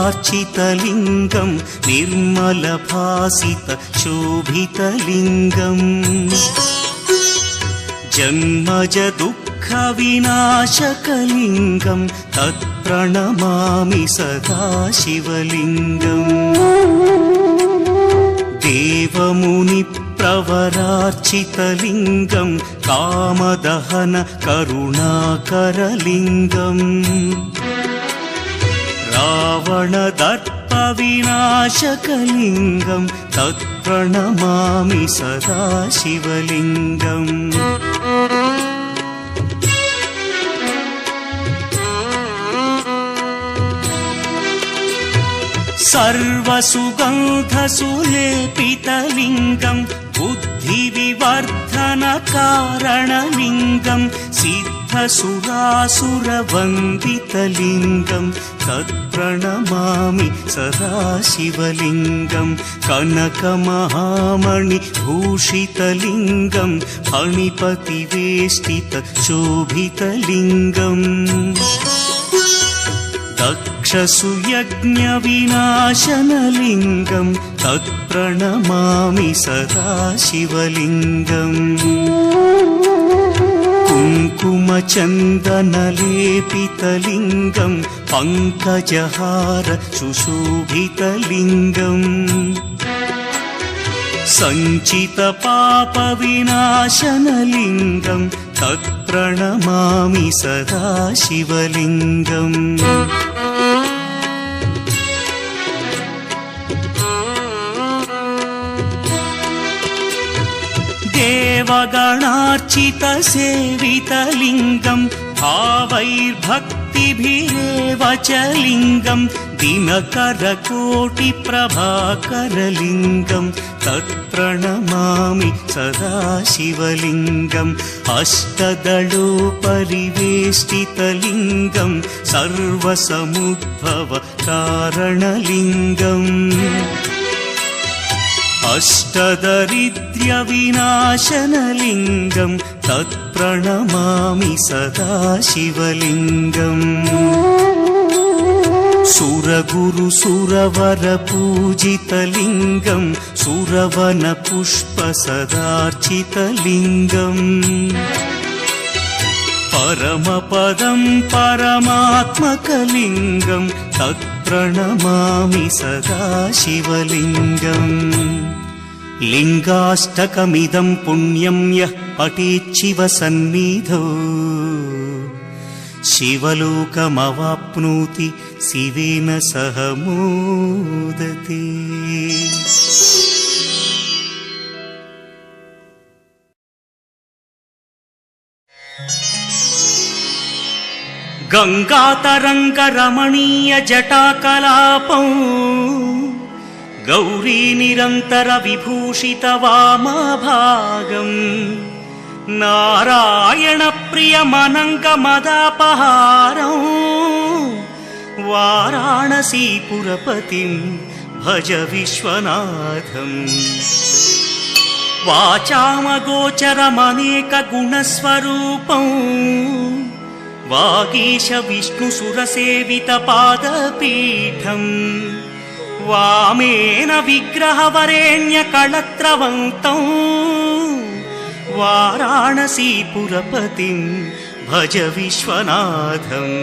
प्रवरार्चितलिङ्गं निर्मलभासितशोभितलिङ्गम् जन्मज दुःखविनाशकलिङ्गं तत्प्रणमामि सदा शिवलिङ्गम् देवमुनिप्रवरार्चितलिङ्गं कामदहन करुणाकरलिङ्गम् रावणदर्पविनाशकलिङ्गं तत्प्रणमामि सदा शिवलिङ्गम् सर्वसुगन्धसुलेपितलिङ्गं बुद्धिविवर्धनकारणलिङ्गं सिद्धसुरासुरवन्दितलिङ्गं तत्प्रणमामि सदा शिवलिङ्गं कनकमहामणिभूषितलिङ्गं फणिपतिवेष्टितशोभितलिङ्गम् दक्षसुयज्ञविनाशनलिङ्गं तत्प्रणमामि सदा शिवलिङ्गम् कुङ्कुमचन्दनलेपितलिङ्गं पङ्कजहार सुशोभितलिङ्गम् सञ्चितपापविनाशनलिङ्गं तत्प्रणमामि सदा शिवलिङ्गम् देवगणार्चितसेवितलिङ्गं भावैर्भक्तिभिरेव च लिङ्गं दिनकरकोटिप्रभाकरलिङ्गं तत्प्रणमामि सदा शिवलिङ्गम् अष्टदलोपरिवेष्टितलिङ्गं सर्वसमुद्भवकारणलिङ्गम् अष्टदरिद्र्यविनाशनलिङ्गं तत्प्रणमामि सदा शिवलिङ्गम् सुरगुरुसुरवरपूजितलिङ्गं सुरवनपुष्पसदार्चितलिङ्गम् परमपदं परमात्मकलिङ्गं तत्प्रणमामि सदा शिवलिङ्गम् लिङ्गाष्टकमिदं पुण्यं यः पठेच्छिवसन्निधौ शिवलोकमवाप्नोति शिवेन सह मोदते। गङ्गातरङ्गरमणीयजटाकलापं गौरीनिरन्तरविभूषितवामभागम् नारायणप्रियमनङ्गमदापहारं वाराणसीपुरपतिं भज विश्वनाथम् वाचामगोचरमनेकगुणस्वरूपं वागीश विष्णुसुरसेवितपादपीठम् वामेन विग्रहवरेण्यकळत्रवन्तं वाराणसीपुरपतिं भज विश्वनाथम्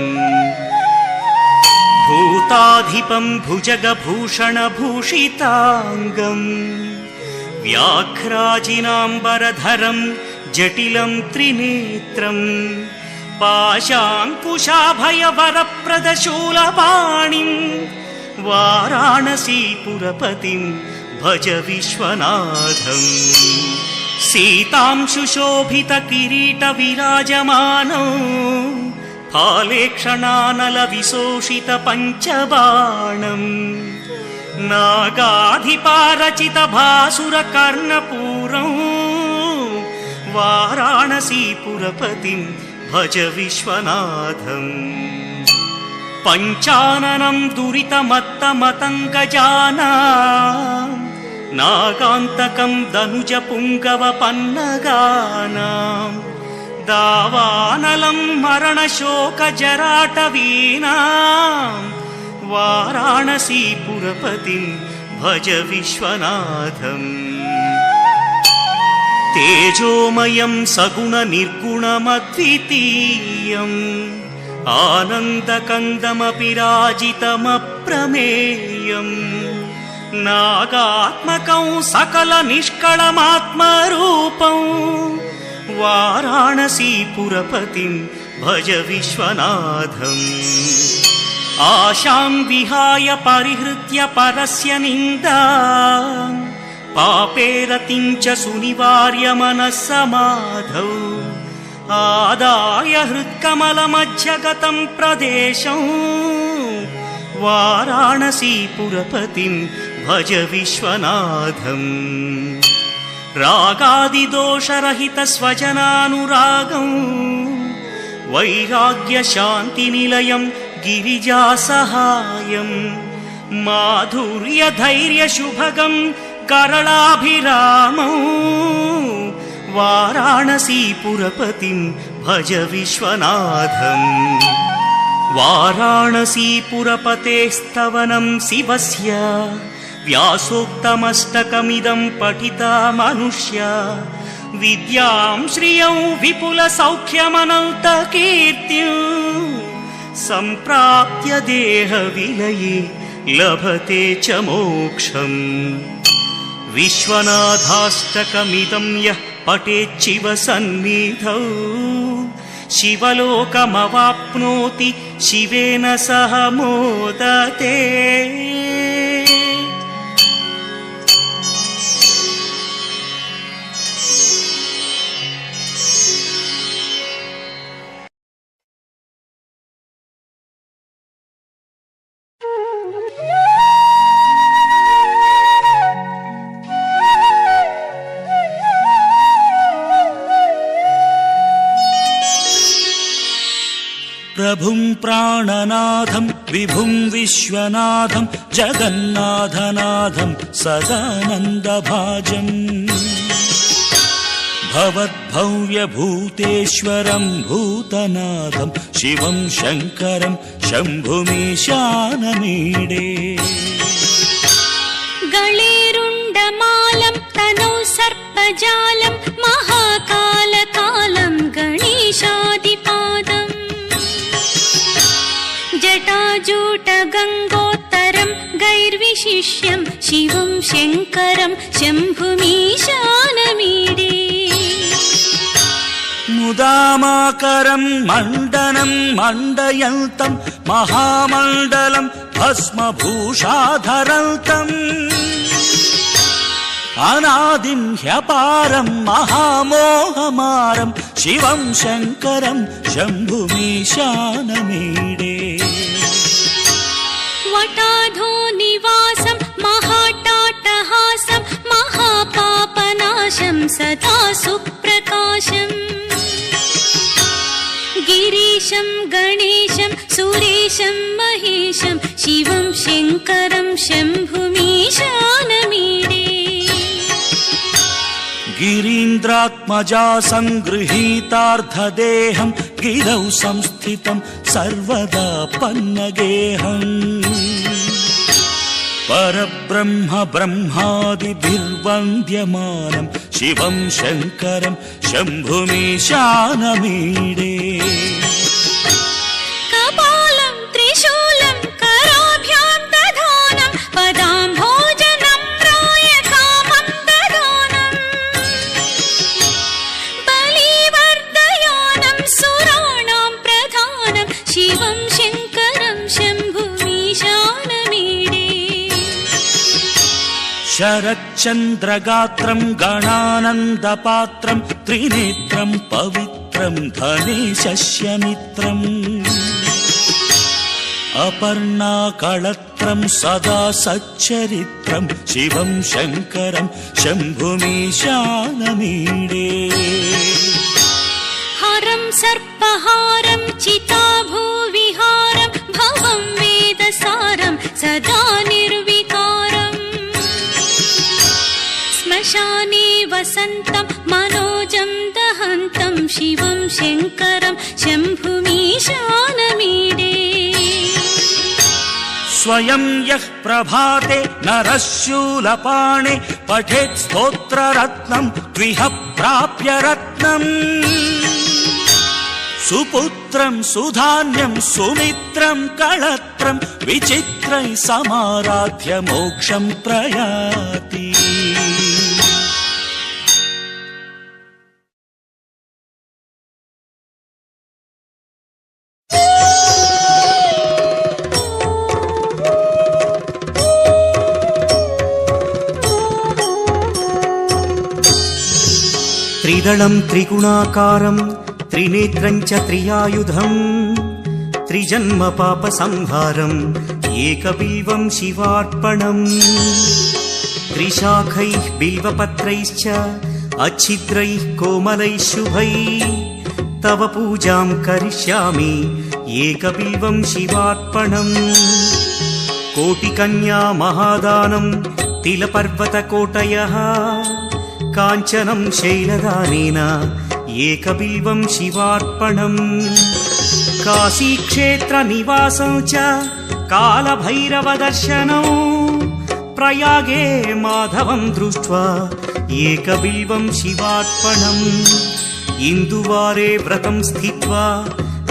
भूताधिपं भुजगभूषणभूषिताङ्गम् व्याघ्राजिनाम्बरधरं जटिलं त्रिनेत्रम् पाशाङ्कुशाभयवरप्रदशूलपाणिं वाराणसीपुरपतिं भज विश्वनाथम् सीतां सुशोभितकिरीटविराजमानौ फालेक्षणानलविशोषितपञ्चबाणम् नागाधिपारचितभासुरकर्णपूरं वाराणसीपुरपतिं भज विश्वनाथम् पञ्चाननं दुरितमत्तमतङ्गजानां नागान्तकं दनुजपुङ्गवपन्नगानां दावानलं मरणशोकजराटवीनां वाराणसीपुरपतिं भज विश्वनाथम् तेजोमयं सगुणनिर्गुणमद्वितीयम् आनन्दकन्दमपि राजितमप्रमेयम् नागात्मकं सकलनिष्कळमात्मरूपं वाराणसीपुरपतिं भज विश्वनाथम् आशां विहाय परिहृत्य परस्य निन्दा पापेरतिं च सुनिवार्य मनस्समाधौ आदाय हृत्कमलमध्यगतं प्रदेशं वाराणसीपुरपतिं भज विश्वनाथम् रागादिदोषरहितस्वजनानुरागं वैराग्यशान्तिनिलयं गिरिजासहायं माधुर्यधैर्यशुभगं करलाभिरामौ वाराणसीपुरपतिं भज विश्वनाथम् वाराणसीपुरपतेस्तवनं शिवस्य व्यासोक्तमष्टकमिदं पठिता मनुष्या विद्यां श्रियं विपुलसौख्यमनन्तकीर्तिं सम्प्राप्य देहविलये लभते च मोक्षम् विश्वनाथाष्टकमिदं यः पठेच्छिव सन्निधौ शिवलोकमवाप्नोति शिवेन सह मोदते प्रभुं प्राणनाथं विभुं विश्वनाथं जगन्नाथनाथं सदानन्दभाजम् भवद्भव्यभूतेश्वरं भूतनाथं शिवं शङ्करं शम्भुमीशानमीडे गळेरुण्डमालं तनौ सर्पजालं महाकालकालं गणेशादिपादम् जटाजूटगङ्गोत्तरं गैर्विशिष्यं शिवं शङ्करं शम्भुमीशानमीडे मुदामाकरं मण्डनं मण्डयन्तं महामण्डलं भस्मभूषाधरन्तम् अनादिं ह्यपारं महामोहमारं शिवं शङ्करं शम्भुमीशानमीडे वटाधो निवासं महाटाटहासं महापापनाशं सदा सुप्रकाशम् गिरीशं गणेशं सुरेशं महेशं शिवं शङ्करं शम्भुमीशानमीडे गिरीन्द्रात्मजा सङ्गृहीतार्धदेहं गिरौ संस्थितं सर्वदा पन्नगेहम् परब्रह्म ब्रह्मादिभिर्वन्द्यमानं शिवं शङ्करं शम्भुमीशानमीडे कपालं त्रिशूलं कराभ्यां दधानं पदाम्भोजनं रायकामं दधानं बलिवर्धयानं सुराणां प्रधानं शिवं शङ्करं शम्भुमीशानमीडे शरच्चन्द्रगात्रं गणानन्दपात्रं त्रिनेत्रं पवित्रं धनेशस्यमित्रम् अपर्णाकळत्रं सदा सच्चरित्रं शिवं शङ्करं शम्भुमीशानमीडे हरं सर्पहारं चिताभूविहारं भवं वेदसारं सदा निर्विकारम् श्मशाने वसन्तं मनोजं दहन्तं शिवं शङ्करं शम्भुमीशानमीडे स्वयं यः प्रभाते नरः शूलपाणे पठेत् स्तोत्ररत्नं द्विह प्राप्य रत्नम् सुपुत्रं सुधान्यं सुमित्रं कळत्रं विचित्रैः समाराध्य मोक्षं प्रयाति। त्रिदलं त्रिगुणाकारं त्रिनेत्रं च त्रियायुधं त्रिजन्म पापसंहारम् एकबिल्वं शिवार्पणम् त्रिशाखैः बिल्वपत्रैश्च अच्छिद्रैः कोमलैः शुभैः तव पूजां करिष्यामि एकबिल्वं शिवार्पणम् कोटिकन्या महादानं तिलपर्वतकोटयः काञ्चनं शैलदानेन एकबिल्वं शिवार्पणम् काशीक्षेत्रनिवासं च कालभैरवदर्शनौ प्रयागे माधवं दृष्ट्वा एकबिल्वं शिवार्पणम् इन्दुवारे व्रतं स्थित्वा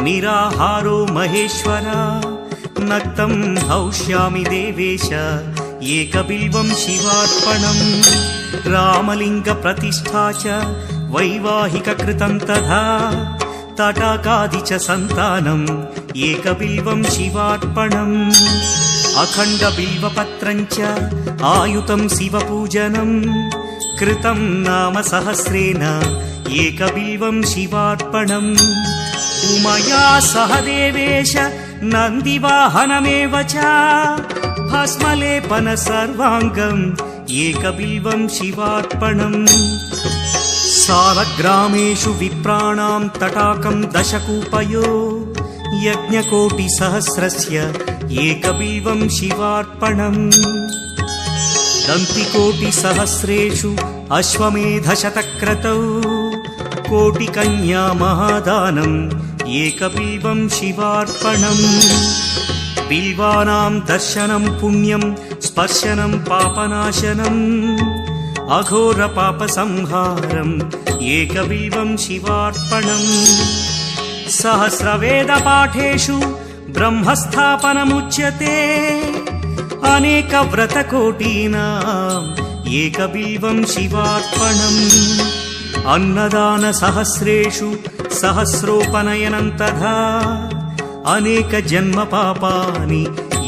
निराहारो महेश्वर नक्तं हौष्यामि देवेश एकबिल्वं शिवार्पणम् रामलिङ्गप्रतिष्ठा च वैवाहिककृतं तथा तटाकादि च सन्तानम् एकबिल्वं शिवार्पणम् अखण्डबिल्वपत्रं च आयुतं शिवपूजनम् कृतं नाम सहस्रेण एकबिल्वं शिवार्पणम् उमया सह देवेश नन्दिवाहनमेव च भस्मलेपन सर्वाङ्गम् एकबिल्वं शिवार्पणम् सालग्रामेषु विप्राणां तटाकं दशकूपयो यज्ञकोटिसहस्रस्य एकबिल्वं शिवार्पणम् दन्तिकोटिसहस्रेषु अश्वमेधशतक्रतौ कोटिकन्या महादानम् एकबिल्वं शिवार्पणम् बिल्वानां दर्शनं पुण्यं स्पर्शनं पापनाशनम् अघोरपापसंहारम् एकबिल्वं शिवार्पणम् सहस्रवेदपाठेषु ब्रह्मस्थापनमुच्यते अनेकव्रतकोटीनाम् एकबिल्वं शिवार्पणम् अन्नदानसहस्रेषु सहस्रोपनयनं तथा अनेकजन्मपापानि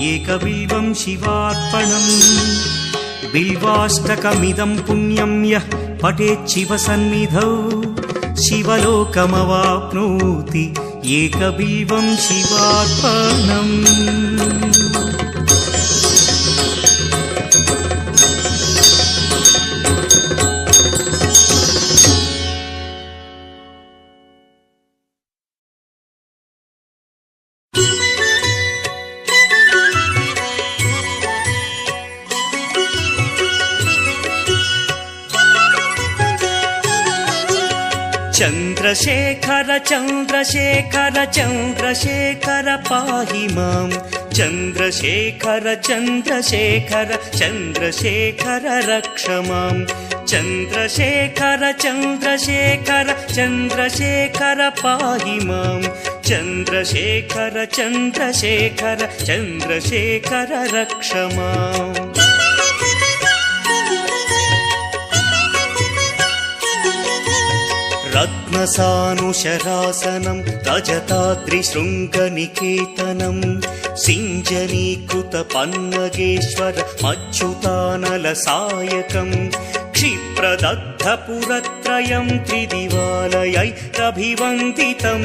एकबिल्वं शिवार्पणम् बिल्वाष्टकमिदं पुण्यं यः पठेत् शिवसन्निधौ शिवलोकमवाप्नोति एकबिल्वं शिवार्पणम्। चन्द्रशेखर चन्द्रशेखर चन्द्रशेखर पाहि मां चन्द्रशेखर चन्द्रशेखर चन्द्रशेखर रक्ष मां चन्द्रशेखर चन्द्रशेखर चन्द्रशेखर पाहि मां चन्द्रशेखर चन्द्रशेखर चन्द्रशेखर रक्ष माम्। रत्नसानुशरासनं रजताद्रिशृङ्गनिकेतनं सिञ्जनीकृतपन्नगेश्वर मच्युतानलसायकं क्षिप्रदग्धपुरत्रयं त्रिदिवालयैरभिवन्दितं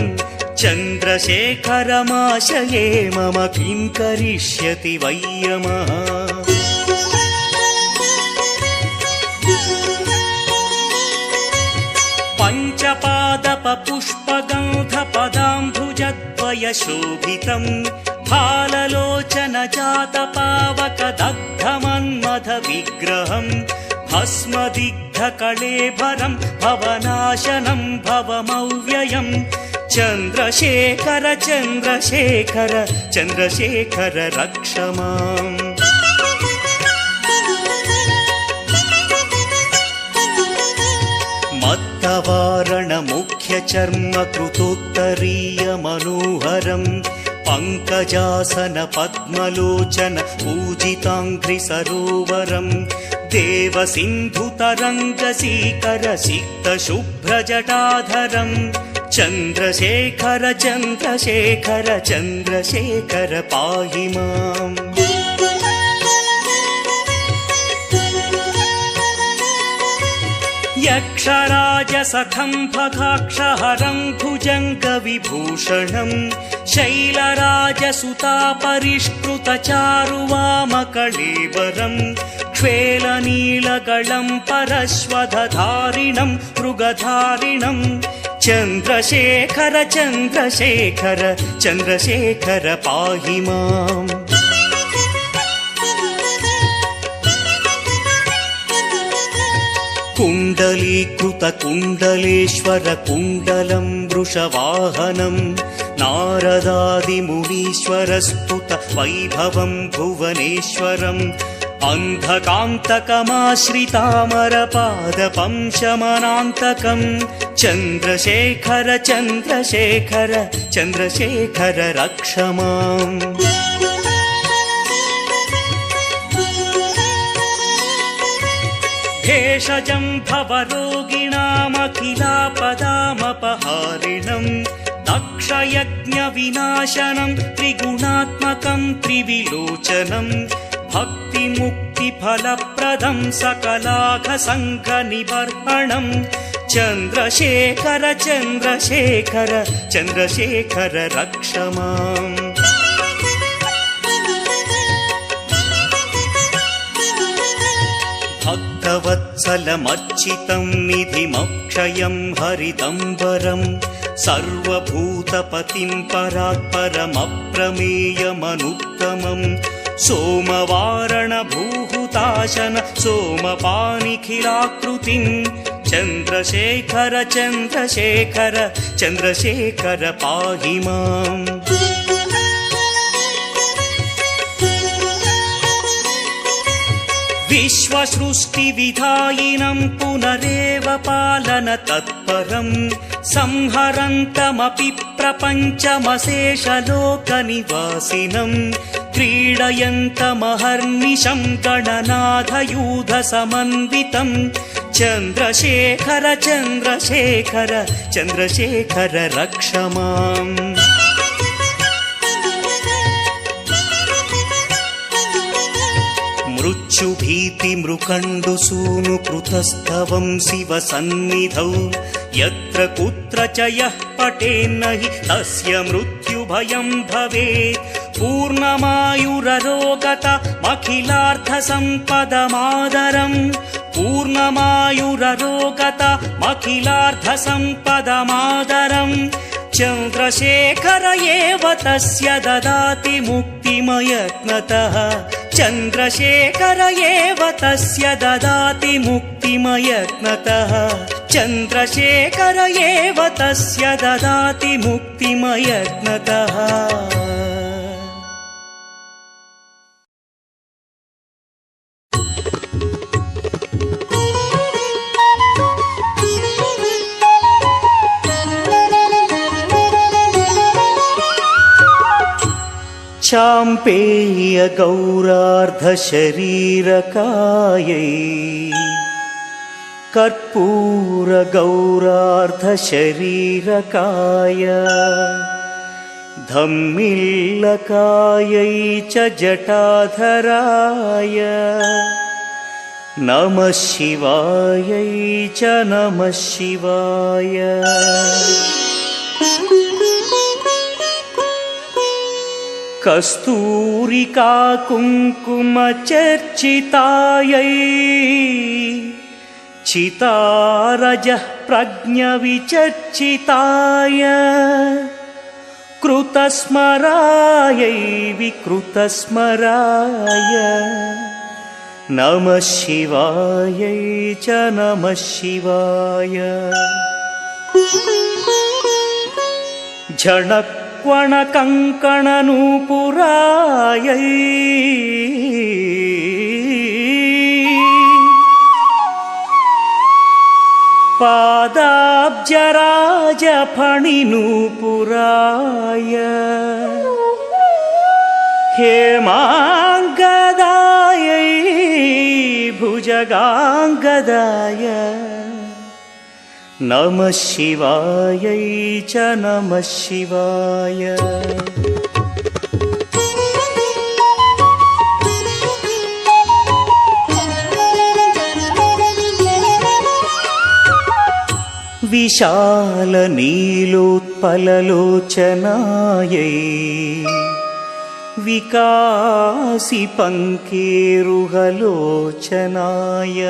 चन्द्रशेखरमाशये मम किं करिष्यति वै यमः। पञ्चपादपपुष्पगन्धपदाम्भुजद्वयशोभितं फाललोचनजातपावकदग्धमन्मथविग्रहं भस्मदिग्धकळेभरं भवनाशनं भवमव्ययं ಚಂದ್ರಶೇಖರ ಚಂದ್ರಶೇಖರ ಚಂದ್ರಶೇಖರ ರಕ್ಷ ಮಾಂ. ಮತ್ತವಾರಣ ಮುಖ್ಯ ಚರ್ಮ ಕೃತೋತ್ತರೀಯ ಮನೋಹರಂ ಪಂಕಜಾಸನ ಪದ್ಮಲೋಚನ ಪೂಜಿತಾಂಘ್ರಿ ಸರೋವರಂ ದೇವ ಸಿಂಧು ತರಂಗ ಸೀಕರ ಸಿಕ್ತ ಶುಭ್ರ ಜಟಾಧರಂ ಚಂದ್ರಶೇಖರ ಚಂದ್ರಶೇಖರ ಚಂದ್ರಶೇಖರ ಪಾಹಿ ಮಾಂ. ಯಕ್ಷರಾಜ ಸಖಂ ಭಗಾಕ್ಷಹರಂ ಭುಜಂಗ ವಿಭೂಷಣಂ ಶೈಲರಾಜ ಸುತಾ ಪರಿಷ್ಕೃತ ಚಾರುವಾಮ ಕಳೇಬರಂ ಶ್ವೇಲ ನೀಲಗಳಂ ಪರಶ್ವಧಾರಿಣಂ ಮೃಗಧಾರಿಣಂ ಚಂದ್ರಶೇಖರ ಚಂದ್ರಶೇಖರ ಚಂದ್ರಶೇಖರ ಪಾಹಿ ಮಾಂ. ಕುಂಡಲೀಕೃತ ಕುಂಡಲೇಶ್ವರ ಕುಂಡಲಂ ವೃಷವಾಹನಂ ನಾರದಾದಿ ಮುನೀಶ್ವರ ಸ್ತುತ ವೈಭವಂ ಭುವನೇಶ್ವರಂ ಅಂಧಕಾಂತಕಮಾಶ್ರಿತಾಮರ ಪಾದಪಂ ಶಮನಾಂತಕಂ ಚಂದ್ರಶೇಖರ ಚಂದ್ರಶೇಖರ ಚಂದ್ರಶೇಖರ ರಕ್ಷ ಮಾಂ. ಭೇಷಜಂ ಭವರೋಗಿಣಾಮಖಿಲಾಪದಾಮಪಹಾರಿಣಂ ದಕ್ಷಯಜ್ಞ ವಿನಾಶನಂ ತ್ರಿಗುಣಾತ್ಮಕಂ ತ್ರಿವಿಲೋಚನಂ ಭಕ್ತಿ ಮುಕ್ತಿ ಫಲಪ್ರದಂ ಸಕಲಾಘ ಸಂಘ ನಿಬರ್ಹಣಂ ಚಂದ್ರಶೇಖರ ಚಂದ್ರಶೇಖರ ಚಂದ್ರಶೇಖರ ರಕ್ಷ ಮಾಂ. ಭಕ್ತವತ್ಸಲಮರ್ಚಿತಂ ನಿಧಿಮಕ್ಷಯಂ ಹರಿದಂಬರಂ ಸರ್ವಭೂತಪತಿಂ ಪರಾತ್ಪರಮಪ್ರಮೇಯಮನುತ್ತಮಂ ಸೋಮವಾರಣ ಭೂಹುತಾಶನ ಸೋಮಪಾನಿಖಿಲಾಕೃತಿಂ ಚಂದ್ರಶೇಖರ ಚಂದ್ರಶೇಖರ ಚಂದ್ರಶೇಖರ ಪಾಹಿ ಮಾಂ. ವಿಶ್ವಸೃಷ್ಟಿವಿಧಾಯಿನಂ ಪುನರೇವ ಪಾಲನ ತತ್ಪರಂ ಸಂಹರಂತಮಪಿ ಪ್ರಪಂಚಮಶೇಷಲೋಕನಿವಾಸಿನಂ ಕ್ರೀಡಯಂತಮಹರ್ನಿಶಂ ಗಣನಾಥಯೂಧ ಸಮನ್ವಿತಂ ಚಂದ್ರಶೇಖರ ಚಂದ್ರಶೇಖರ ಚಂದ್ರಶೇಖರ ರಕ್ಷ ಮಾಂ. ಮೃಚ್ಯುಭೀತಿ ಮೃಕಂಡು ಸೂನು ಕೃತಸ್ಥವಂ ಶಿವ ಸನ್ನಿಧೌ ಯತ್ರ ಕುತ್ರ ಚ ಯಃ ಪಠೇನ್ನ ಹಿ ತಸ್ಯ ಮೃತ್ಯುಭಯಂ ಭವೇತ್ ಪೂರ್ಣಮಾಯುರರೋಗತ ಮಖಿಲಾರ್ಥ ಸಂಪದಮಾದರಂ ಪೂರ್ಣಮಾಯುರರೋಗತ ಮಖಿಲಾರ್ಥ ಸಂಪದಮಾದರಂ ಚಂದ್ರಶೇಖರ ಏವ ತಸ್ಯ ದದಾತಿ ಮುಕ್ತಿಮಯತ್ನತಃ ಚಂದ್ರಶೇಖರ ಏವ ತಸ್ಯ ದದಾತಿ ಮುಕ್ತಿಮಯತ್ನತಃ ಚಂದ್ರಶೇಖರ ಏವ ತಸ್ಯ ದದಾತಿ ಮುಕ್ತಿಮಯತ್ನತಃ. ಚಾಂಪೇಯ ಗೌರಾರ್ಧ ಶರೀರಕಾಯೈ ಕರ್ಪೂರ ಗೌರಾರ್ಧ ಶರೀರಕಾಯ ಧಮ್ಮಿಲ್ಲಕಾಯೈ ಚ ಜಟಾಧರಾಯ ನಮಃ ಶಿವಾಯೈ ಚ ನಮಃ ಶಿವಾಯ. ಕಸ್ತೂರಿಕಾ ಕುಂಕುಮ ಚರ್ಚಿತಾಯೈ ಚಿತಾರಜಃ ಪ್ರಜ್ಞ ವಿಚರ್ಚಿತಾಯ ಕೃತಸ್ಮರಾಯೈ ವಿಕೃತಸ್ಮರಾಯ ನಮಃ ಶಿವಾಯೈ ಚ ನಮಃ ಶಿವಾಯ. झणक्वण कङ्कणनूपुरायै पादाब्जराजफणिनूपुराय हेमाङ्गदायै भुजगाङ्गदाय नमः शिवायै च नमः शिवाय। विशालनीलोत्पललोचनायै विकासिपङ्केरुहलोचनाय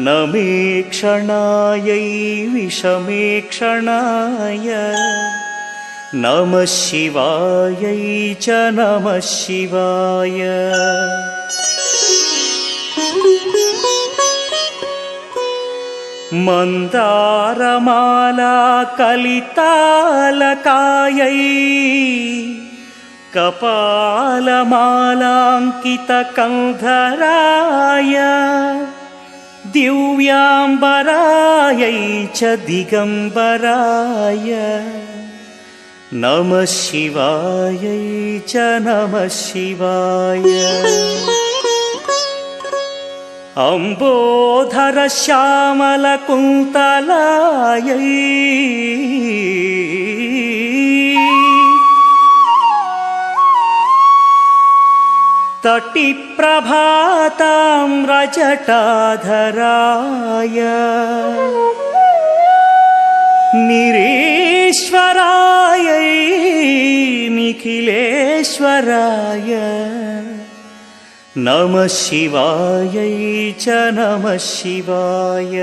नमेक्षणायै विषमेक्षणाय नमः शिवायै च नमः शिवाय। मन्दारमाला कलितालकायै कपालमालाङ्कितकन्धराय दिव्याम्बरायै च दिगम्बराय नमः शिवायै च नमः शिवाय। अम्बोधरश्यामलकुन्तलायै तटिप्रभाताम्रजटाधराय निरीश्वरायै निखिलेश्वराय नमः शिवायै च नमः शिवाय।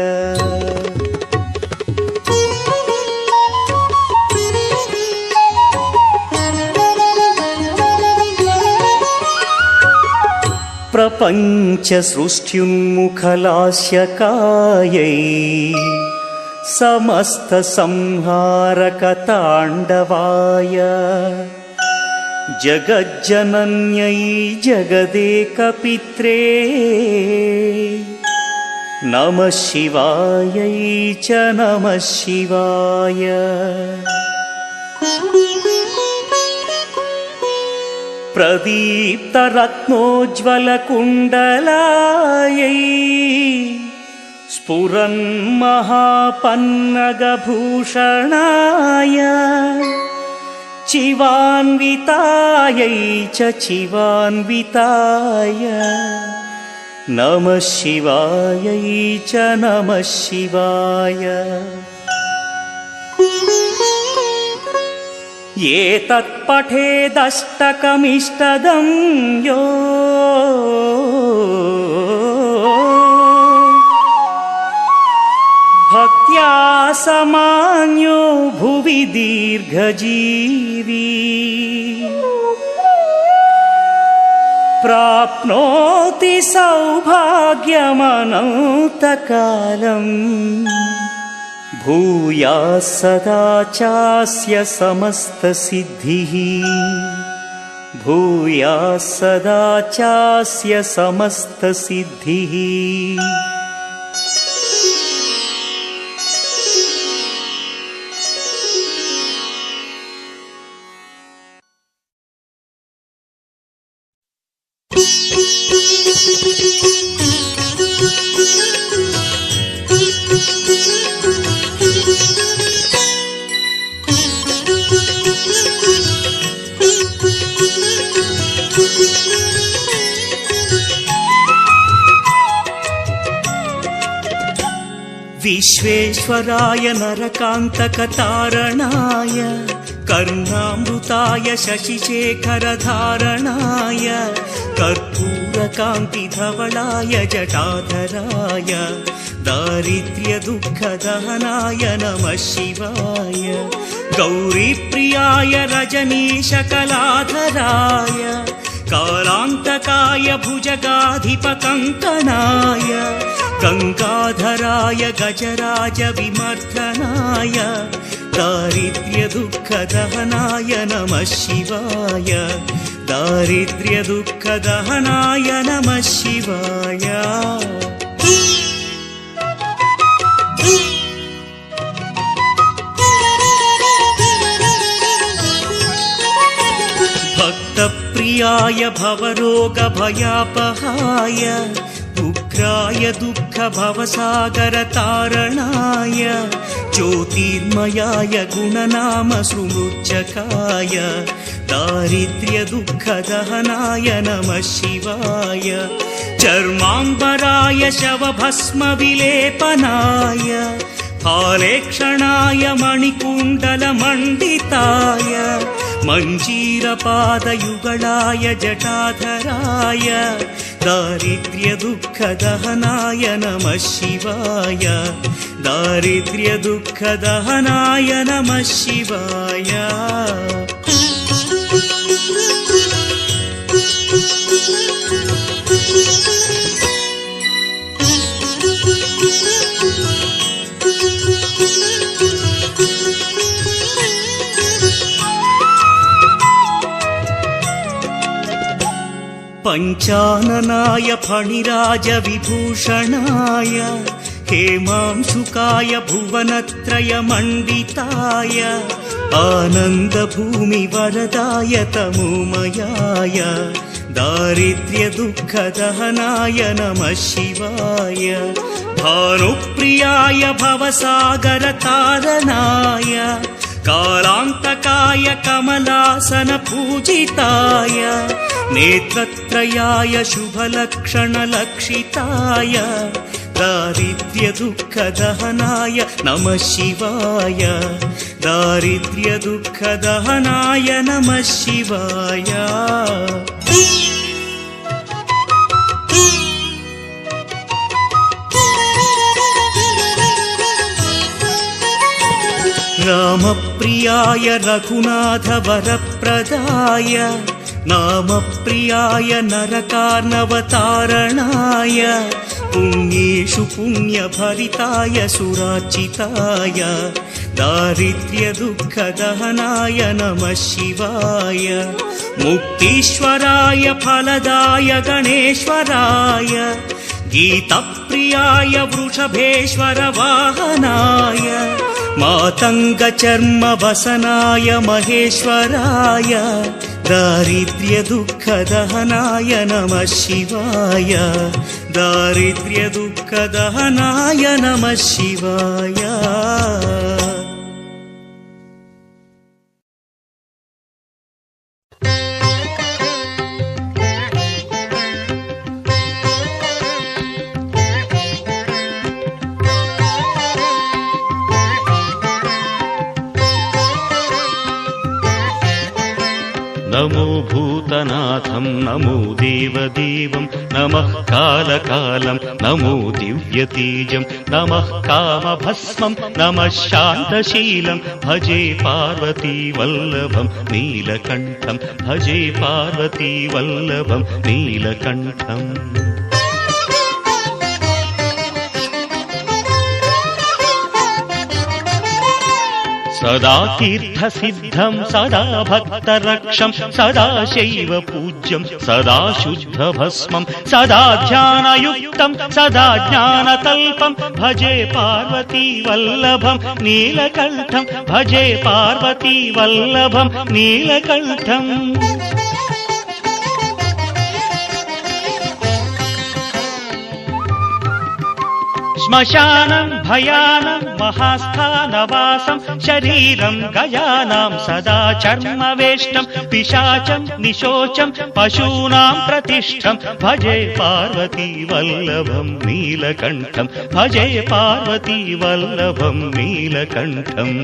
प्रपञ्चसृष्ट्युन्मुखलास्यकायै समस्तसंहारकताण्डवाय जगज्जनन्यै जगदेकपित्रे नमः शिवायै च नमः शिवाय। प्रदीप्तरत्नोज्ज्वलकुण्डलायै स्फुरन्महापन्नगभूषणाय चिवान्वितायै च चिवान्विताय नमः शिवायै च नमः शिवाय। एतत्पठेदष्टकमिष्टदं यो भक्त्या समान्यो भुवि दीर्घजीवी प्राप्नोति सौभाग्यमनन्तकालम् भूयात् सदा चास्य समस्तसिद्धिः भूयात् सदा चास्य समस्तसिद्धिः। विश्वेश्वराय नरकान्तकतारणाय करुणामृताय शशिशेखरधारणाय कर्पूरकान्तिधवलाय जटाधराय दारिद्र्यदुःखदहनाय नमः शिवाय। गौरीप्रियाय रजनीशकलाधराय कालान्तकाय भुजगाधिपकङ्कणाय गङ्गाधराय गजराज विमर्दनाय दारिद्र्यदुःखदहनाय नमः शिवाय दारिद्र्यदुःखदहनाय नमः शिवाय भक्तप्रियाय भवरोगभयापहाय उग्राय दुःखभवसागरतारणाय ज्योतिर्मयाय गुणनामसुमृच्छकाय दारिद्र्यदुःखदहनाय नमः शिवाय चर्माम्बराय शवभस्मविलेपनाय फालेक्षणाय मणिकुण्डलमण्डिताय मञ्जीरपादयुगलाय जटाधराय दारिद्र्यदुःखदहनाय नमः शिवाय दारिद्र्यदुःखदहनाय नमः शिवाय पञ्चाननाय फणिराजविभूषणाय हेमांशुकाय भुवनत्रयमण्डिताय आनन्दभूमिवरदाय तमोमयाय दारिद्र्यदुःखदहनाय नमः शिवाय भानुप्रियाय भवसागरतारणाय कालान्तकाय कमलासनपूजिताय नेत्रत्रयाय शुभलक्षणलक्षिताय दारिद्र्यदुःखदहनाय नमः शिवाय दारिद्र्यदुःखदहनाय नमः शिवाय रामप्रियाय रघुनाथवरप्रदाय नामप्रियाय नरकार्णवतारणाय पुण्येषु पुण्यभरिताय सुरार्चिताय दारिद्र्यदुःखदहनाय नमः शिवाय मुक्तीश्वराय फलदाय गणेश्वराय गीतप्रियाय वृषभेश्वर वाहनाय मातङ्गचर्मवसनाय महेश्वराय दारिद्र्यदुःखदहनाय नमः शिवाय दारिद्र्यदुःखदहनाय नमः शिवाय नमो भूतनाथं नमो देवदेवं नमः कालकालं नमो दिव्यतेजं नमः कामभस्मं नमः शान्तशीलं भजे पार्वतीवल्लभं नीलकण्ठं भजे पार्वतीवल्लभं नीलकण्ठम् सदा तीर्थसिद्धं सदा भक्तरक्षं सदा शैव पूज्यं सदा शुद्धभस्मं सदा ध्यानयुक्तं सदा ज्ञानतल्पं भजे पार्वतीवल्लभं नीलकण्ठं भजे पार्वतीवल्लभं नीलकण्ठम् श्मशानं भयानं महास्थानवासं शरीरं गयानां सदा चर्मवेष्टं पिशाचं निशोचं पशूनां प्रतिष्ठं भजे पार्वतीवल्लभं नीलकण्ठं भजे पार्वतीवल्लभं नीलकण्ठम्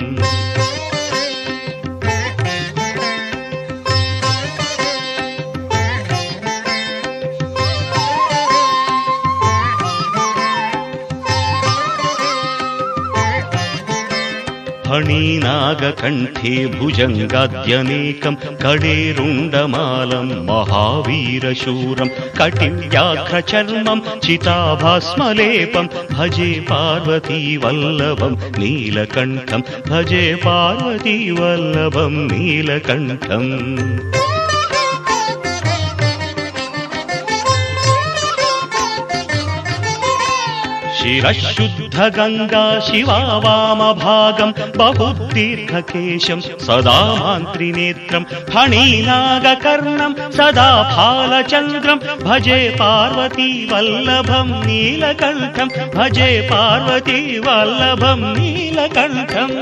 फणीनागकण्ठे भुजङ्गाद्यनेकं कडेरुण्डमालं महावीरशूरं कटिव्याघ्रचर्मं चिताभास्मलेपं भजे पार्वतीवल्लभं नीलकण्ठं भजे पार्वतीवल्लभं नीलकण्ठम् शिरशुद्धगङ्गा शिवा वामभागं बहुतीर्थकेशं सदा मान्त्रिनेत्रं फणीनागकर्णं सदा फालचन्द्रं भजे पार्वतीवल्लभं नीलकण्ठं भजे पार्वतीवल्लभं नीलकण्ठम्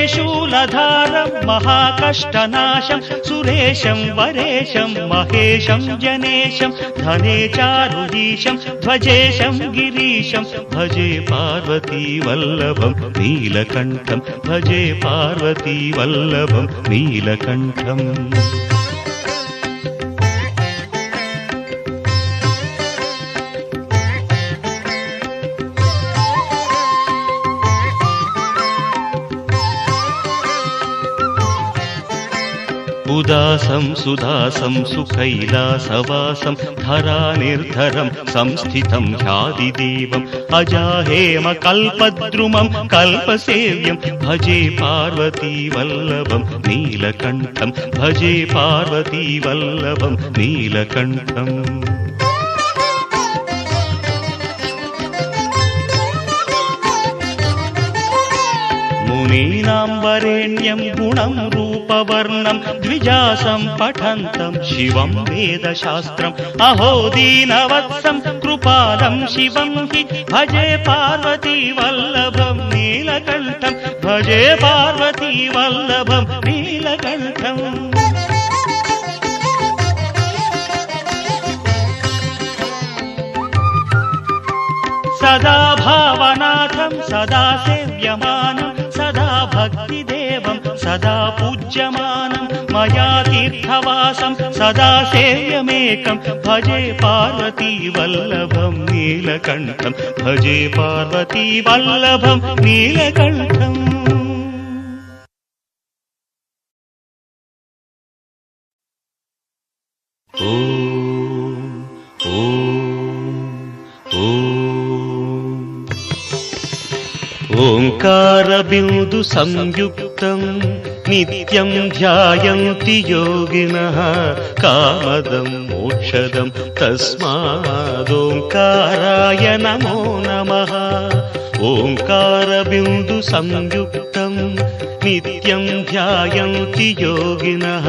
करेशूलधारं महाकष्टनाशं सुरेशं वरेशं महेशं जनेशं धने चारुदीशं ध्वजेशं गिरीशं भजे पार्वतीवल्लभं नीलकण्ठं भजे पार्वतीवल्लभं नीलकण्ठम् उदासं सुदासं सुकैलासवासं धरानिर्धरं संस्थितं ह्यादिदेवम् अजाहेमकल्पद्रुमं कल्पसेव्यं भजे पार्वतीवल्लभं नीलकण्ठं भजे पार्वतीवल्लभं नीलकण्ठम् मुनीनां वरेण्यं गुणं रूपवर्णं द्विजासं पठन्तं शिवं वेदशास्त्रम् अहो दीनवत्सं कृपालं शिवं हि भजे पार्वतीवल्लभं नीलकण्ठं भजे पार्वतीवल्लभं नीलकण्ठम् सदा भावनाथं सदा सेव्यमानं सदा भक्तिदेवं सदा पूज्यमानं मया तीर्थवासं सदा सेव्यमेकं भजे पार्वतीवल्लभं नीलकण्ठं भजे पार्वतीवल्लभं नीलकण्ठम् ओंकारबिंदु संयुक्तं नित्यं ध्यायन्ति योगिनः कामदं मोक्षदं तस्मादोंकाराय नमो नमः ओंकारबिंदु संयुक्तं नित्यं ध्यायन्ति योगिनः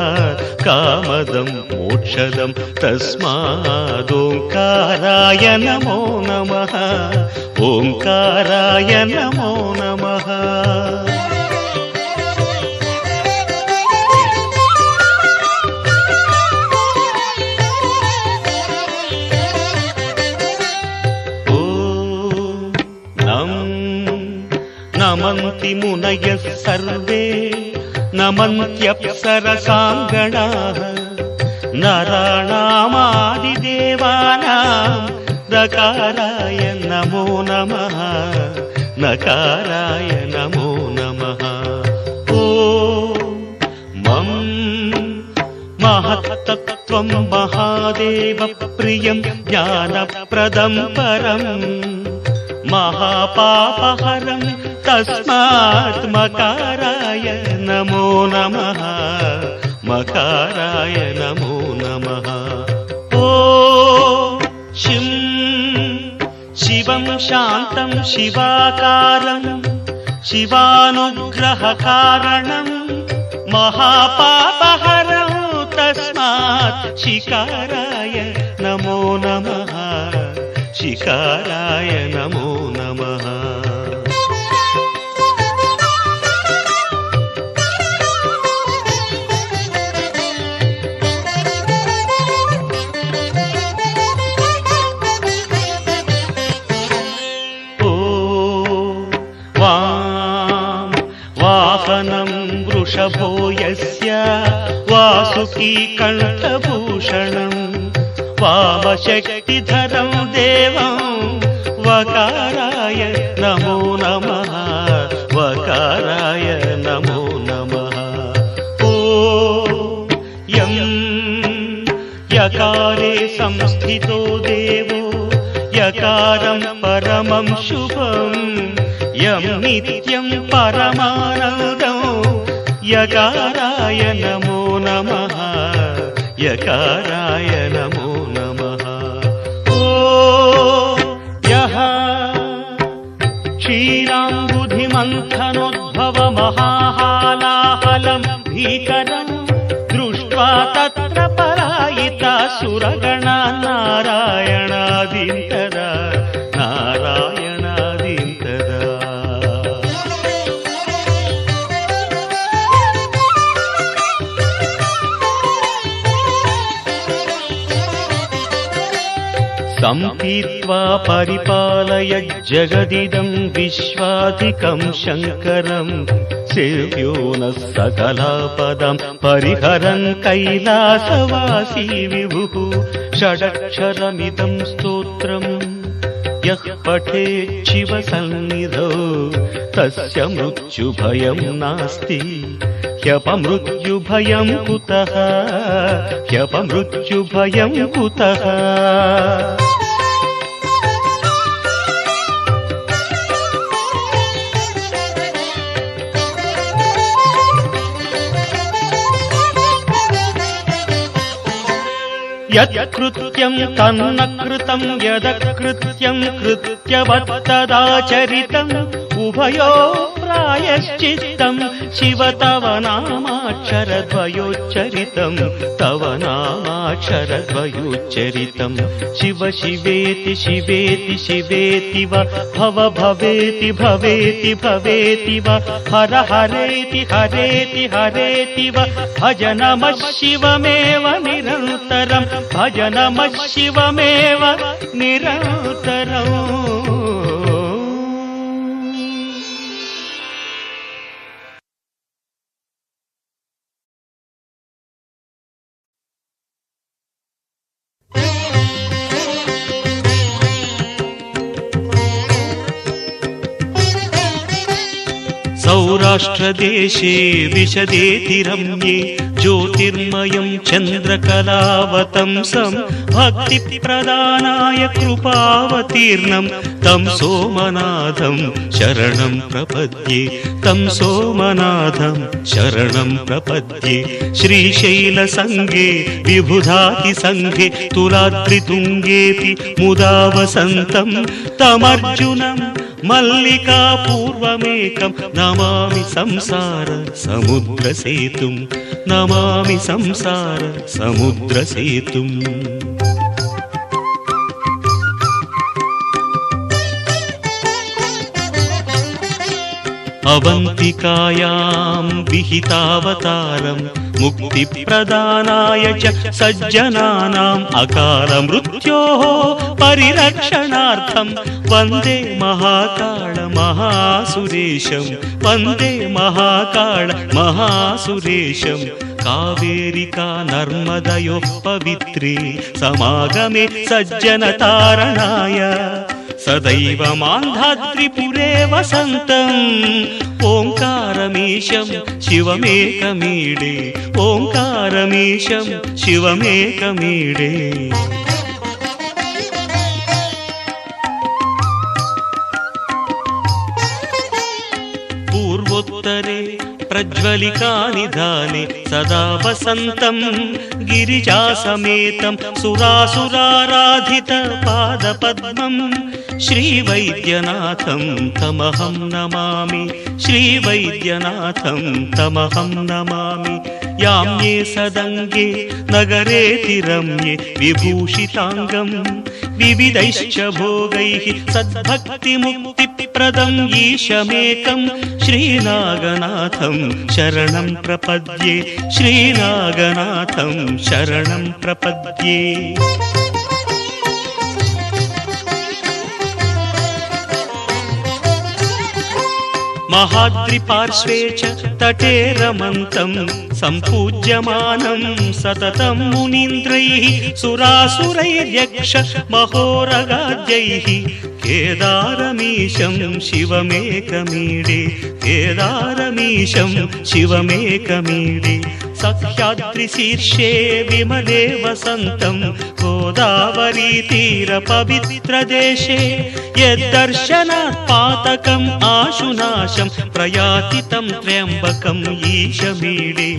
कामदं मोक्षदं तस्मादोंकाराय नमो नमः ओंकाराय नमो नमः नमन्ति मुनयः सर्वे नमन्त्यप्सरसाङ्गणाः नराणामादिदेवानां नकाराय नमो नमः नकाराय नमो नमः ओ मम महत्तत्त्वं महादेवप्रियं ज्ञानप्रदं परं महापापहरं तस्मात् मकाराय नमो नमः मकाराय नमो नमः ओ शिवं शान्तं शिवाकारं शिवानुग्रहकारणं महापापहरं तस्मात् शिकाराय नमो नमः शिकाराय नमो नमः वाहनं वृषभो यस्य वासुकी कण्ठभूषणं वामशक्तिधरं देवं वकाराय नमो नमः वकाराय नमो नमः ॐ यं यकारे संस्थितो देवो यकारं परमं शुभं यं नित्यं परमानन्दं यकाराय नमो नमः यकाराय नमो नमः ॐ यः क्षीराम्बुधिमन्थनोद्भवमहाहालाहलं भीकरं दृष्ट्वा तत्र पलायिता सुरगणा नारायणादीं तदा नारायणादीं तदा सम्पीत्वा परिपालय जगदिदं विश्वाधिकं शङ्करं सेव्यो नः सकलापदं परिहरन् कैलासवासी विभुः षडक्षरमिदं स्तोत्रं यः पठेत् शिवसन्निधौ तस्य मृत्युभयं नास्ति ह्यपमृत्युभयं कुतः ह्यपमृत्युभयं कुतः यत्कृत्यं तन्न कृतं यदकृत्यं कृत्यवत्तदाचरितम् उभयो प्रायश्चित्तं शिव तव नामाक्षरद्वयोच्चरितं तव नामाक्षरद्वयोच्चरितं शिव शिवेति शिवेति शिवेति वा भव भवेति भवेति भवेति वा हर हरेति हरेति हरेति वा भज नमः शिवमेव निरन्तरं भज नमः शिवमेव निरन्तरम् सौराष्ट्रदेशे विशदेति रम्ये ज्योतिर्मयं चन्द्रकलावतंसं भक्तिप्रदानाय कृपावतीर्णं तं सोमनाथं शरणं प्रपद्ये तं सोमनाथं शरणं प्रपद्ये श्रीशैलसङ्गे विबुधातिसङ्गे तुलाद्रितुङ्गेऽपि मुदा वसन्तं तमर्जुनं मल्लिकापूर्वमेकं नमामि संसार समुद्रसेतुं नमामि संसार समुद्रसेतुम् अवन्तिकायां विहितावतारं मुक्तिप्रदानाय च सज्जनानाम् अकालमृत्योः परिरक्षणार्थं वन्दे महाकाल महासुरेशं वन्दे महाकाल महासुरेशं कावेरिका नर्मदयोः पवित्रे समागमे सज्जनतारणाय सदैव मान्धात्रिपुरे वसन्तम् ओङ्कारमीशं शिवमेकमीडे ओङ्कारमीशं शिवमेकमीडे पूर्वोत्तरे प्रज्वलिकानिधाने सदा वसन्तं गिरिजासमेतं सुरासुराराधित पादपद्मं श्रीवैद्यनाथं तमहं नमामि श्रीवैद्यनाथं तमहं नमामि याम्ये सदङ्गे नगरेति रम्ये विभूषिताङ्गं विविधैश्च भोगैः सद्भक्तिमुक्तिप्रदं ईशमेकं श्रीनागनाथं शरणं प्रपद्ये श्रीनागनाथं शरणं प्रपद्ये महाद्रिपार्श्वे च तटे रमन्तं सम्पूज्यमानं सततं मुनीन्द्रैः सुरासुरैर्यक्ष महोरगाद्यैः केदारमीशं शिवमेकमीडे केदारमीशं शिवमेकमीडे सह्याद्रिशीर्षे विमले वसन्तं गोदावरीतीरपवित्रदेशे यद्दर्शनात् पातकम् आशुनाशं प्रयाति तं त्र्यम्बकम् ईशमीडे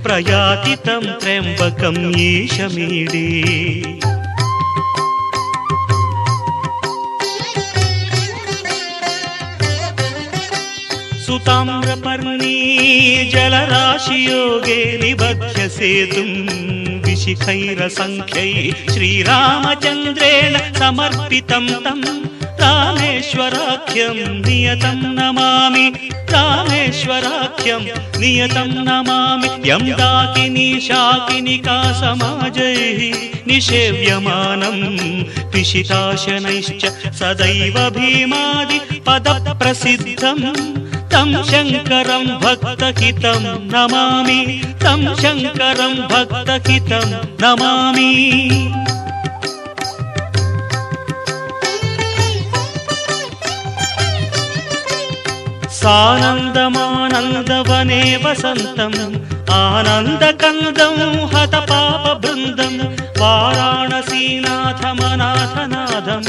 प्रयाति तं त्र्यम्बकम् ईशमीडे सुताम्रपर्णी जलराशियोगे निबध्य सेतुं विशिखैरसङ्ख्यै श्रीरामचन्द्रेण समर्पितं तं रामेश्वराख्यं नियतं नमामि रामेश्वराख्यं नियतं नमामि यं दाकिनी शाकिनिका समाजैः निषेव्यमानं पिशिताशनैश्च सदैव भीमादि पदप्रसिद्धं तं शङ्करं भक्तहितं नमामि तं शङ्करं भक्तहितं नमामि सानन्दमानन्दवने वसन्तम् आनन्दकन्दं हतपापवृन्दं वाराणसीनाथमनाथनाथं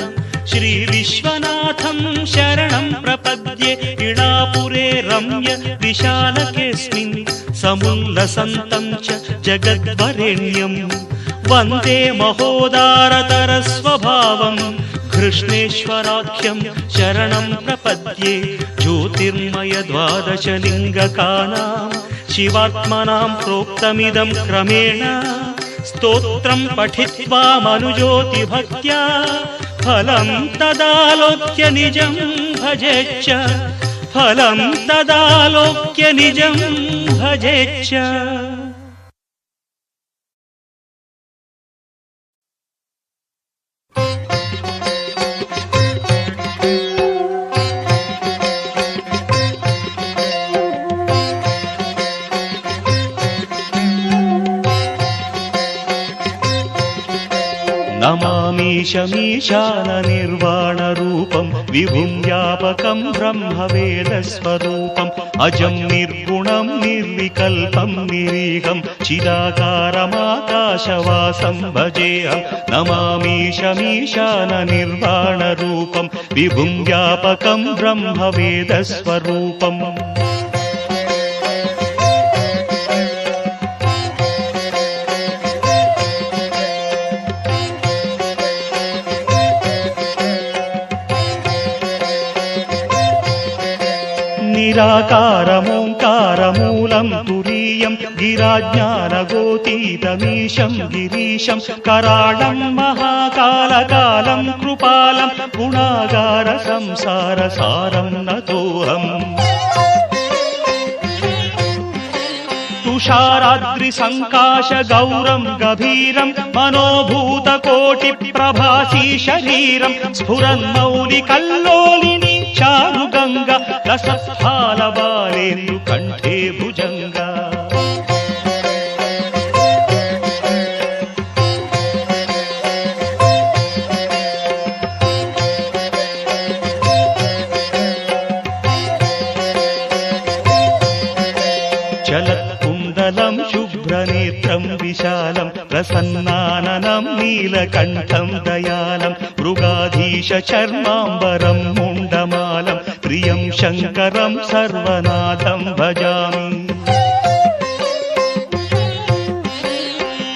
श्रीविश्वनाथं शरणं प्रपद्ये इडापुरे रम्य विशालकेऽस्मिन् समुल्लसन्तं च जगद्वरेण्यं वन्दे महोदारतरस्वभावं कृष्णेश्वराख्यं शरणं प्रपद्ये ज्योतिर्मय द्वादशलिङ्गकानां शिवात्मनां प्रोक्तमिदं क्रमेण स्तोत्रं पठित्वा मनुज्योतिभक्त्या फलं तदालोक्य निजं भजेच्च फलं तदालोक्य निजं भजेच्च नमामीशमीशाननिर्वाणरूपं विभुं व्यापकं ब्रह्मवेदस्वरूपम् अजं निर्गुणं निर्विकल्पं निरीहं चिदाकारमाकाशवासं भजेऽहं नमामीशमीशाननिर्वाणरूपं विभुं व्यापकं ब्रह्मवेदस्वरूपम् निराकारमोङ्कारमूलं तुरीयं गिराज्ञानगोतीतमीशं गिरीशं कराळं महाकालकालं कृपालं गुणागारसंसारसारं नतोऽहम् तुषाराद्रिसङ्काशगौरं गभीरं मनोभूतकोटिप्रभासी शरीरं स्फुरन्मौलिकल्लोलिनी चारुगङ्गा रसफालबालेन्दु कण्ठे भुजङ्गा चलत्कुण्डलं शुभ्रनेत्रं विशालं प्रसन्नाननं नीलकण्ठं दयालं मृगाधीशचर्माम्बरं मुण्डमालं प्रियं शङ्करं सर्वनाथं भजामि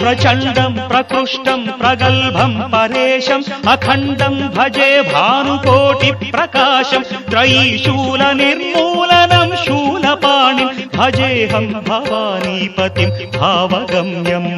प्रचण्डं प्रकृष्टं प्रगल्भं परेशम् अखण्डं भजे भानुकोटिप्रकाशं त्रयीशूलनिर्मूलनं शूलपाणिं भजेऽहं भवानीपतिं भावगम्यम्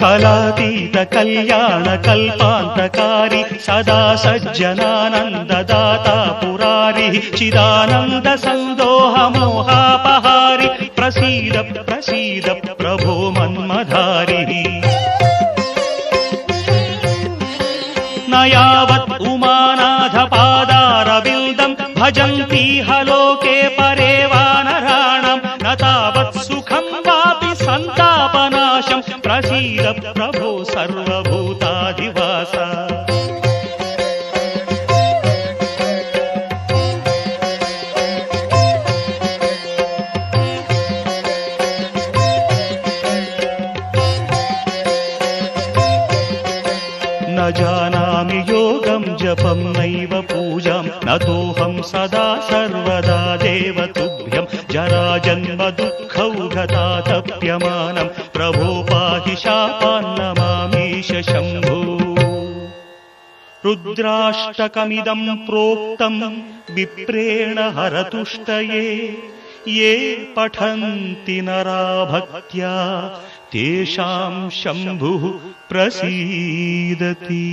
कलातीत కళ్యాణ కల్పాంతకారి సదా సజ్జనానందదాతా పురారి చిదానంద సందోహ మోహాపహారి ప్రసీద ప్రసీద ప్రభో మన్మధారి నయావత్ ఉమానాథ పాదారవిందం భజంతీహ లోకే పరే వానరాణం న తావత్ సుఖం వాపి సంతాపనాశం ప్రసీద ప్రభో సర్వభూతాధివాస न जानामि योगं जपं नैव पूजां नतोऽहं सदा सर्वदा देव तुभ्यं जराजन्म दुःखौघतातप्यमानं प्रभो पाहि शापान्नमामीश शम्भो रुद्राष्टकमिदं प्रोक्तं विप्रेण हरतुष्टये ये पठन्ति नरा भक्त्या तेषां शम्भुः प्रसीदति।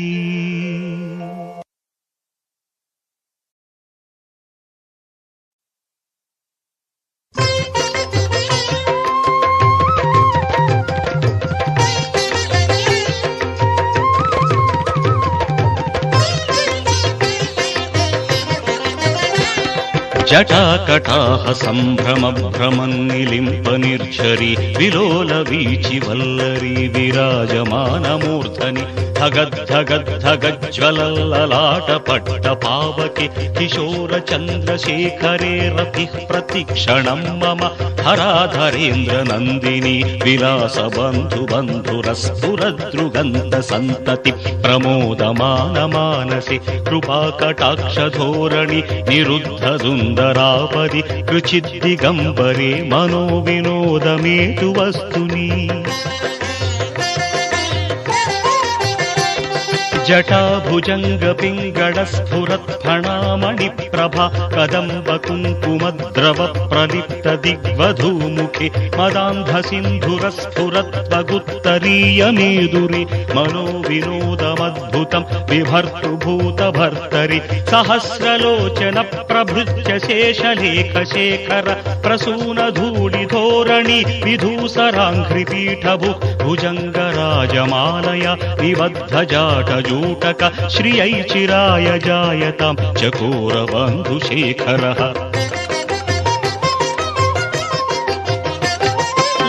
జటాకటాహ సంభ్రమ భ్రమన్నిలింప నిర్ఝరి విలోల వీచి వల్లరి విరాజమానమూర్ధని ధగద్ధగద్ధగజ్వలల్లలాట పట్ట పావకి కిశోర చంద్రశేఖరే రతి ప్రతిక్షణం మమ హరాధరేంద్ర నందిని విలాస బంధు బంధురస్ఫురదృగంత సంతతి ప్రమోదమాన మానసి కృపాకటాక్షధోరణి నిరుద్ధ సుందరాపది కృచిద్దిగంబరే మనో వినోదమేతు వస్తుని జటాభుజంగ పింగళ స్ఫురత్ఫణామణి ప్రభా కదంబ కుంకుమద్రవ ప్రలిప్త దిగ్వధూముఖి మదాంధ సింధుర స్ఫురత్వగుత్తరీయ మేదురి మనో వినోదమద్భుతం విభర్తృభూత భర్తరి సహస్రలోచన ప్రభృత్య శేషలేఖ శేఖర ప్రసూన ధూళి ధోరణి విధూసరాంఘ్రి పీఠభు భుజంగరాజమాలయ నిబద్ధ జాట జూటక శ్రియై చిరాయ జాయతాం చకోర బంధుశేఖరః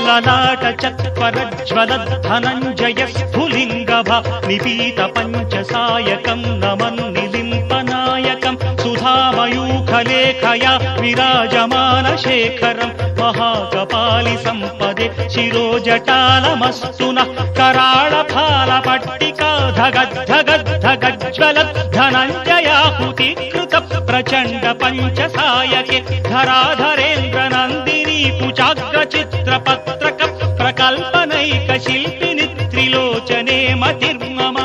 లలాట చత్వరజ్వల ధనంజయ స్ఫులింగభ నిపీత పంచసాయకం నమన్నిలింపనాయకం సుధామయూఖలేఖయా విరాజమాన శేఖరం మహాకపాలి సంపదే శిరోజటాలమస్తు నః కరాళ ఫాల పట్టికా ధగద్ధగద్ధగజ్వల ధనంజయాహుతి కృత ప్రచండ పంచసాయకే ధరాధరేంద్ర నందిని కుచాగ్ర చిత్ర పత్రక ప్రకల్పనైక శిల్పిని త్రిలోచనే మతిర్మమ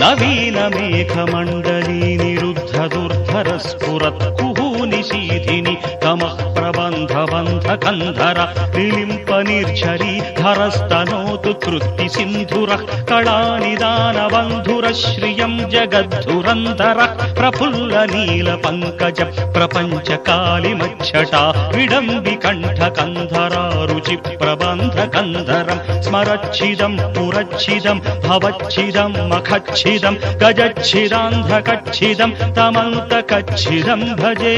నవీన మేఘమండలీ నిరుద్ధ దుర్ధర స్ఫురత్ కుహూ నిశీధిని తమః ప్రబంధ బంధ కంధర నిలింప నిర్ఝరీ ధరస్తనోతు కృత్తి సింధురః కళానిదాన బంధుర శ్రియం జగద్ధురంధర ప్రఫుల్ల నీల పంకజ ప్రపంచ కాళిమచ్చటా విడంబి కంఠ కంధరా రుచి ప్రబంధ కంధరం స్మరచ్చిదం పురచ్చిదం భవచ్చిదం మఖచ్చిదం గజచ్చిదాంధ్రకచ్చిదం తమంతకచ్చిదం భజే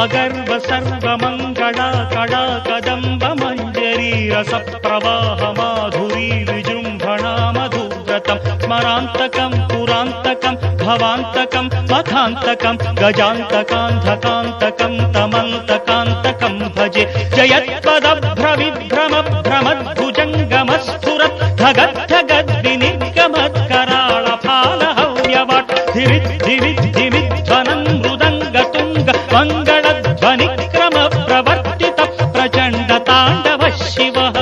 అగర్వ సర్వమంగళా కళా కదంబ మంజరీ రస ప్రవాహ మాధురీ విజృంభణా మధువ్రతం స్మరాంతకం పురాంతకం భవాంతకం మఖాంతకం గజాంతకాంధకాంతకం తమంతకాంతకం భజే జయత్పదభ్రవిభ్రమ భ్రమద్భుజంగమస్ఫురత్ ధగద్ధగద్వినిర్గమత్కరాళ ఫాల హవ్యవట్ ధివిద్ధివిద్ధివిధ్వనం మృదంగతుంగ మంగళధ్వనిక్రమ ప్రవర్తిత ప్రచండ తాండవ శివః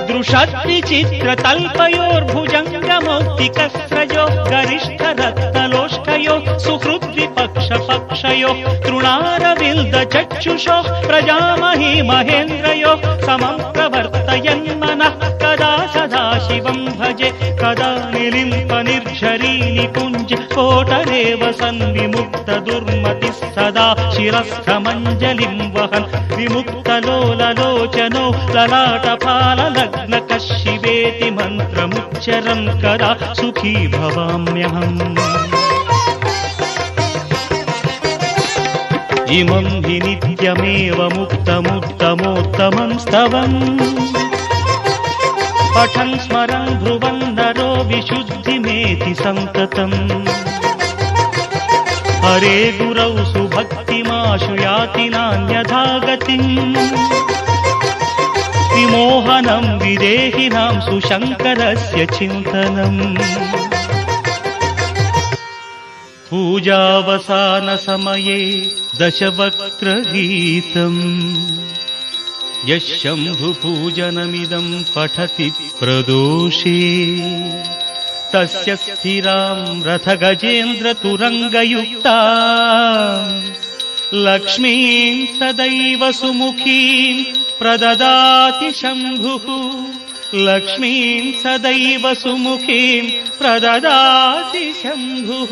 దృషద్విచిత్ర తల్పయోర్భుజంగమౌక్తికస్రజో గరిష్ఠ రత్నలోష్కయో सुहृद्विपक्षपक्षयोः तृणारविल्दचक्षुषोः प्रजामही महेन्द्रयोः समं प्रवर्तयन्मनः कदा सदा शिवं भजे कदा निलिम्पनिर्झरी निकुञ्ज कोटरेव सन्विमुक्तदुर्मतिः सदा शिरस्थमञ्जलिं वहन् विमुक्तलोललोचनो ललाटफाललग्नकः शिवेति मन्त्रमुच्चरन् कदा सुखी भवाम्यहम् इमं हि नित्यमेव मुक्तमुत्तमोत्तमं स्तवम् पठन् स्मरन् ब्रुवन् नरो विशुद्धिमेति सन्ततम् हरे गुरौ सुभक्तिमाशु याति नान्यथा गतिम् विमोहनं विदेहिनां सुशङ्करस्य चिन्तनम् पूजावसानसमये दशवक्त्रगीतम् यः शम्भुपूजनमिदं पठति प्रदोषे तस्य स्थिरां रथगजेन्द्रतुरङ्गयुक्ता लक्ष्मीं सदैव सुमुखीं प्रददाति शम्भुः लक्ष्मीं सदैव सुमुखीं प्रददाति शम्भुः